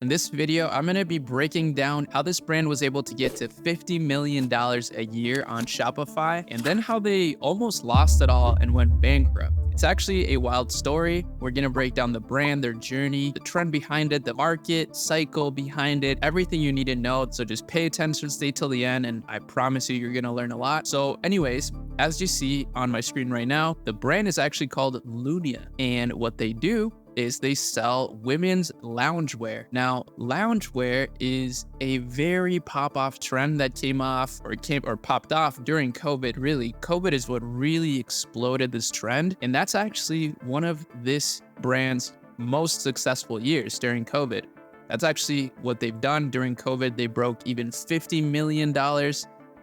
In this video, I'm going to be breaking down how this brand was able to get to $50 million a year on Shopify, and then how they almost lost it all and went bankrupt. It's actually a wild story. We're going to break down the brand, their journey, the trend behind it, the market cycle behind it, everything you need to know. So just pay attention, stay till the end, and I promise you're going to learn a lot. So anyways, as you see on my screen right now, the brand is actually called Lunia, and what they do is they sell women's loungewear. Now, loungewear is a very pop-off trend that popped off during COVID. Really, COVID is what really exploded this trend, and that's actually one of this brand's most successful years during COVID. That's actually what they've done during COVID. They broke even $50 million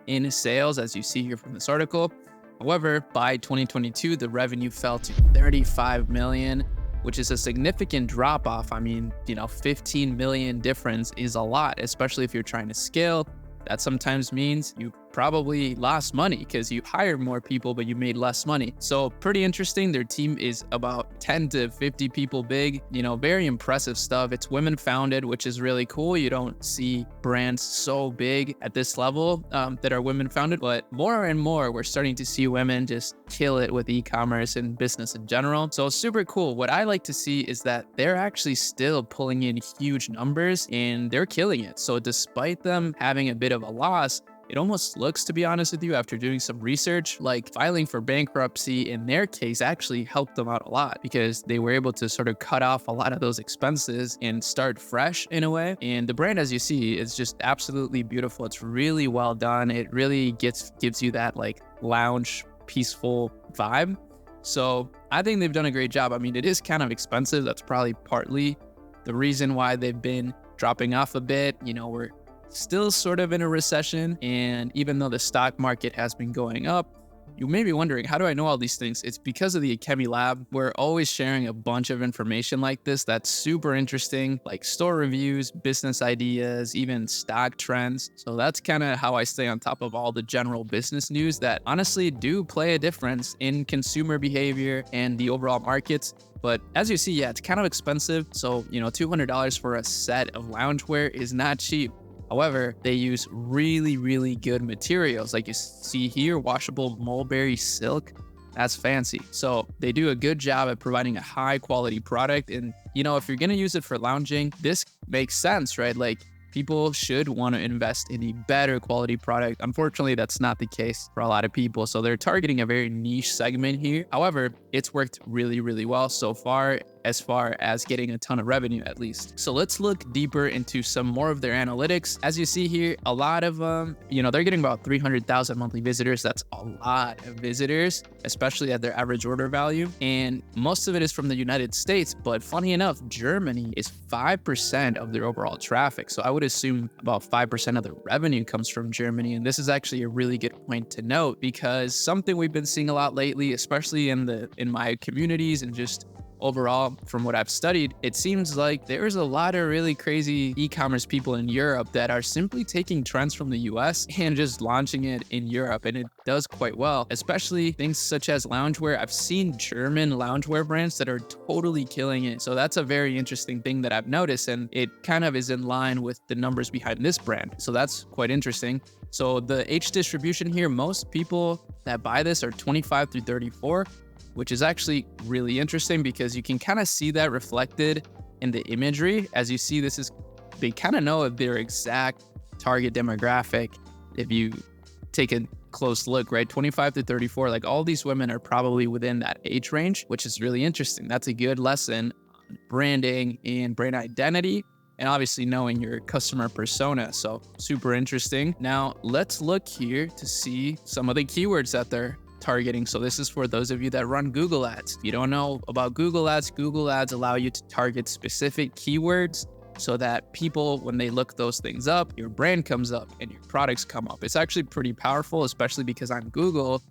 in sales, as you see here from this article. However, by 2022, the revenue fell to $35 million, which is a significant drop off. I mean, 15 million difference is a lot, especially if you're trying to scale. That sometimes means you probably lost money because you hired more people, but you made less money. So pretty interesting. Their team is about 10 to 50 people big, very impressive stuff. It's women founded, which is really cool. You don't see brands so big at this level that are women founded, but more and more, we're starting to see women just kill it with e-commerce and business in general. So super cool. What I like to see is that they're actually still pulling in huge numbers and they're killing it. So despite them having a bit of a loss, it almost looks, to be honest with you, after doing some research, like filing for bankruptcy in their case actually helped them out a lot because they were able to sort of cut off a lot of those expenses and start fresh in a way. And the brand, as you see, is just absolutely beautiful. It's really well done. It really gives you that like lounge, peaceful vibe. So I think they've done a great job. I mean, it is kind of expensive. That's probably partly the reason why they've been dropping off a bit. We're still sort of in a recession, and even though the stock market has been going up, you may be wondering, how do I know all these things? It's because of the Akemi Lab. We're always sharing a bunch of information like this that's super interesting, like store reviews, business ideas, even stock trends. So that's kind of how I stay on top of all the general business news that honestly do play a difference in consumer behavior and the overall markets. But as you see, yeah, it's kind of expensive. So, $200 for a set of loungewear is not cheap. However, they use really, really good materials. Like you see here, washable mulberry silk. That's fancy. So they do a good job at providing a high quality product. And, if you're going to use it for lounging, this makes sense, right? Like people should want to invest in a better quality product. Unfortunately, that's not the case for a lot of people. So they're targeting a very niche segment here. However, it's worked really, really well so far, as far as getting a ton of revenue at least. So let's look deeper into some more of their analytics. As you see here, a lot of them, they're getting about 300,000 monthly visitors. That's a lot of visitors, especially at their average order value. And most of it is from the United States, but funny enough, Germany is 5% of their overall traffic. So I would assume about 5% of the revenue comes from Germany. And this is actually a really good point to note because something we've been seeing a lot lately, especially in my communities and just overall, from what I've studied, it seems like there's a lot of really crazy e-commerce people in Europe that are simply taking trends from the US and just launching it in Europe. And it does quite well, especially things such as loungewear. I've seen German loungewear brands that are totally killing it. So that's a very interesting thing that I've noticed. And it kind of is in line with the numbers behind this brand. So that's quite interesting. So the age distribution here, most people that buy this are 25 through 34. Which is actually really interesting because you can kind of see that reflected in the imagery. As you see, they kind of know their exact target demographic. If you take a close look, right, 25 to 34, like all these women are probably within that age range, which is really interesting. That's a good lesson on branding and brand identity, and obviously knowing your customer persona. So super interesting. Now let's look here to see some of the keywords that they're targeting. So this is for those of you that run Google Ads. If you don't know about Google Ads allow you to target specific keywords so that people, when they look those things up, your brand comes up and your products come up. It's actually pretty powerful, especially because on Google,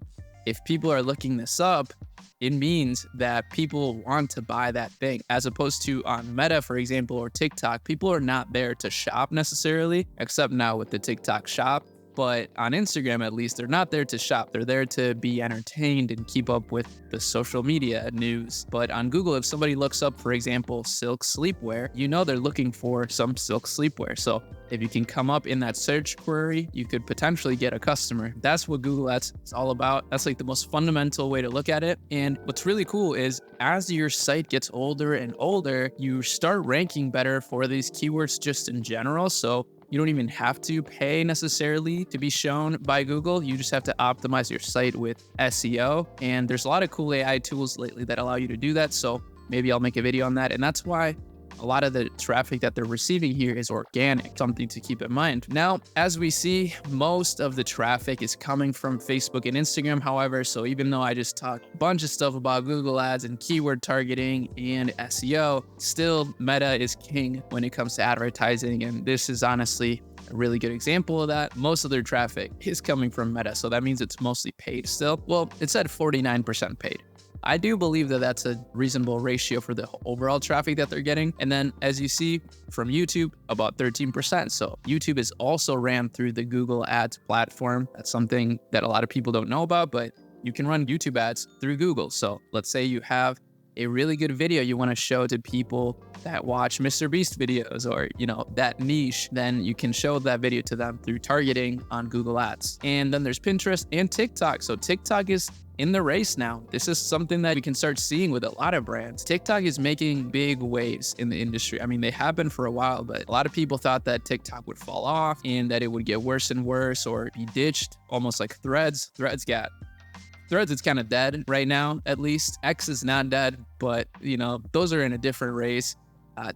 if people are looking this up, it means that people want to buy that thing, as opposed to on Meta, for example, or TikTok. People are not there to shop necessarily, except now with the TikTok shop. But on Instagram, at least, they're not there to shop. They're there to be entertained and keep up with the social media news. But on Google, if somebody looks up, for example, silk sleepwear, you know they're looking for some silk sleepwear. So if you can come up in that search query, you could potentially get a customer. That's what Google Ads is all about. That's like the most fundamental way to look at it. And what's really cool is as your site gets older and older, you start ranking better for these keywords just in general. So you don't even have to pay necessarily to be shown by Google. You just have to optimize your site with SEO. And there's a lot of cool AI tools lately that allow you to do that. So maybe I'll make a video on that. And that's why a lot of the traffic that they're receiving here is organic, something to keep in mind. Now, as we see, most of the traffic is coming from Facebook and Instagram, however, so even though I just talked a bunch of stuff about Google Ads and keyword targeting and SEO, still Meta is king when it comes to advertising, and this is honestly a really good example of that. Most of their traffic is coming from Meta, so that means it's mostly paid still. Well, it said 49% paid. I do believe that that's a reasonable ratio for the overall traffic that they're getting. And then as you see from YouTube, about 13%. So YouTube is also ran through the Google Ads platform. That's something that a lot of people don't know about, but you can run YouTube ads through Google. So let's say you have a really good video you want to show to people that watch Mr. Beast videos or, that niche, then you can show that video to them through targeting on Google Ads. And then there's Pinterest and TikTok. So TikTok is in the race now. This is something that we can start seeing with a lot of brands. TikTok is making big waves in the industry. I mean, they have been for a while, but a lot of people thought that TikTok would fall off and that it would get worse and worse or be ditched, almost like Threads. Threads is kind of dead right now, at least. X is not dead, but those are in a different race.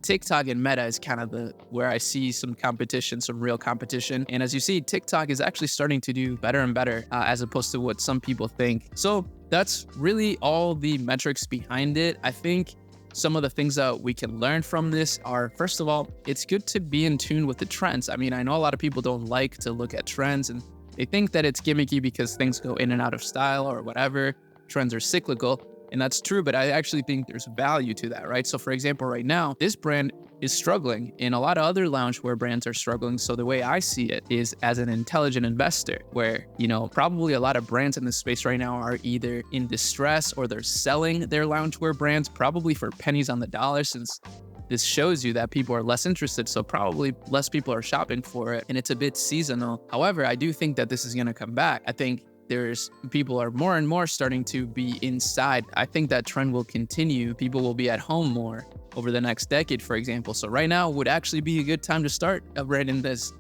TikTok and Meta is kind of where I see some competition, some real competition. And as you see, TikTok is actually starting to do better and better as opposed to what some people think. So that's really all the metrics behind it. I think some of the things that we can learn from this are, first of all, it's good to be in tune with the trends. I mean, I know a lot of people don't like to look at trends and they think that it's gimmicky because things go in and out of style or whatever. Trends are cyclical. And that's true, but I actually think there's value to that, right? So for example, right now, this brand is struggling and a lot of other loungewear brands are struggling. So the way I see it is as an intelligent investor where, probably a lot of brands in this space right now are either in distress or they're selling their loungewear brands probably for pennies on the dollar, since this shows you that people are less interested. So probably less people are shopping for it and it's a bit seasonal. However, I do think that this is going to come back. I think people are more and more starting to be inside. I think that trend will continue. People will be at home more over the next decade, for example. So right now would actually be a good time to start a brand in this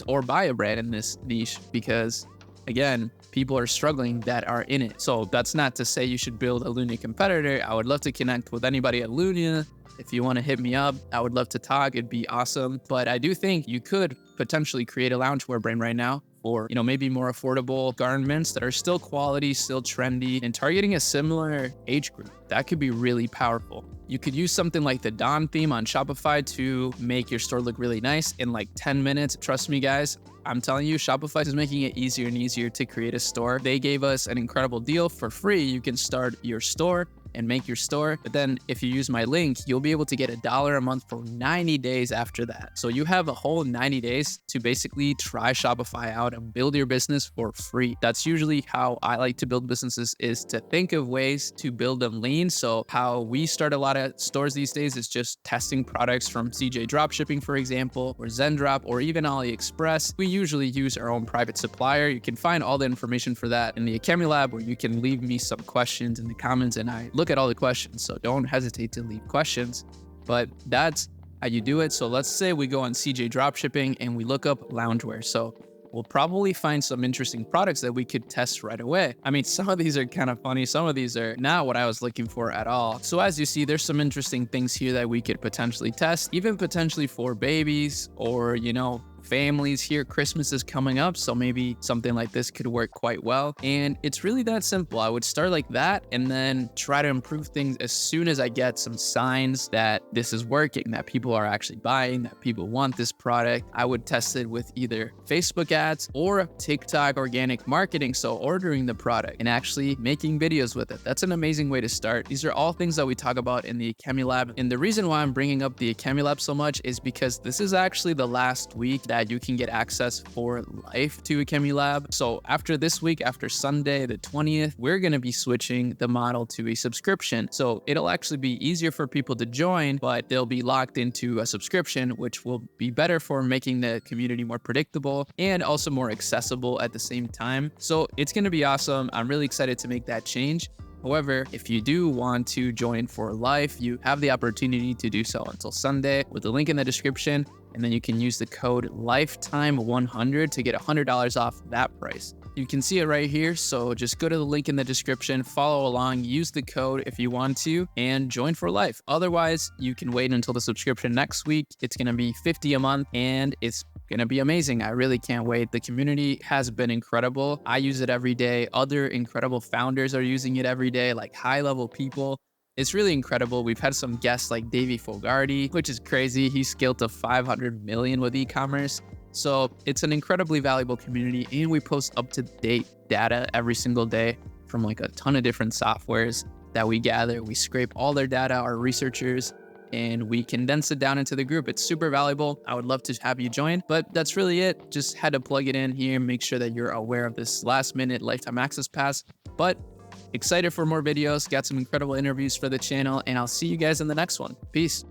or buy a brand in this niche because again, people are struggling that are in it. So that's not to say you should build a Luna competitor. I would love to connect with anybody at Luna. If you want to hit me up, I would love to talk. It'd be awesome. But I do think you could potentially create a loungewear brand right now for, maybe more affordable garments that are still quality, still trendy, and targeting a similar age group. That could be really powerful. You could use something like the Dawn theme on Shopify to make your store look really nice in like 10 minutes. Trust me, guys. I'm telling you, Shopify is making it easier and easier to create a store. They gave us an incredible deal for free. You can start your store and make your store. But then if you use my link, you'll be able to get $1 a month for 90 days after that. So you have a whole 90 days to basically try Shopify out and build your business for free. That's usually how I like to build businesses, is to think of ways to build them lean. So how we start a lot of stores these days is just testing products from CJ Dropshipping, for example, or Zendrop, or even AliExpress. We usually use our own private supplier. You can find all the information for that in the Akemi Lab, where you can leave me some questions in the comments and I look at all the questions. So don't hesitate to leave questions, but that's how you do it. So let's say we go on CJ Dropshipping and we look up loungewear. So we'll probably find some interesting products that we could test right away. I mean, some of these are kind of funny. Some of these are not what I was looking for at all. So as you see, there's some interesting things here that we could potentially test, even potentially for babies or, families here. Christmas is coming up, so maybe something like this could work quite well. And it's really that simple. I would start like that and then try to improve things as soon as I get some signs that this is working, that people are actually buying, that people want this product. I would test it with either Facebook ads or TikTok organic marketing. So ordering the product and actually making videos with it. That's an amazing way to start. These are all things that we talk about in the Akemi Lab. And the reason why I'm bringing up the Akemi Lab so much is because this is actually the last week that that you can get access for life to Akemi Lab. So after this week, after Sunday the 20th, we're going to be switching the model to a subscription. So it'll actually be easier for people to join, but they'll be locked into a subscription, which will be better for making the community more predictable and also more accessible at the same time. So it's going to be awesome. I'm really excited to make that change. However, if you do want to join for life, you have the opportunity to do so until Sunday with the link in the description, and then you can use the code LIFETIME100 to get $100 off that price. You can see it right here, so just go to the link in the description, follow along, use the code if you want to, and join for life. Otherwise, you can wait until the subscription next week. It's going to be $50 a month, and it's going to be amazing. I really can't wait. The community has been incredible. I use it every day. Other incredible founders are using it every day, like high-level people. It's really incredible. We've had some guests like Davey Fogarty, which is crazy. He scaled to 500 million with e-commerce. So it's an incredibly valuable community, and we post up-to-date data every single day from like a ton of different softwares that we gather. We scrape all their data, our researchers, and we condense it down into the group. It's super valuable. I would love to have you join, but that's really it. Just had to plug it in here, make sure that you're aware of this last-minute lifetime access pass. But excited for more videos, got some incredible interviews for the channel, and I'll see you guys in the next one. Peace.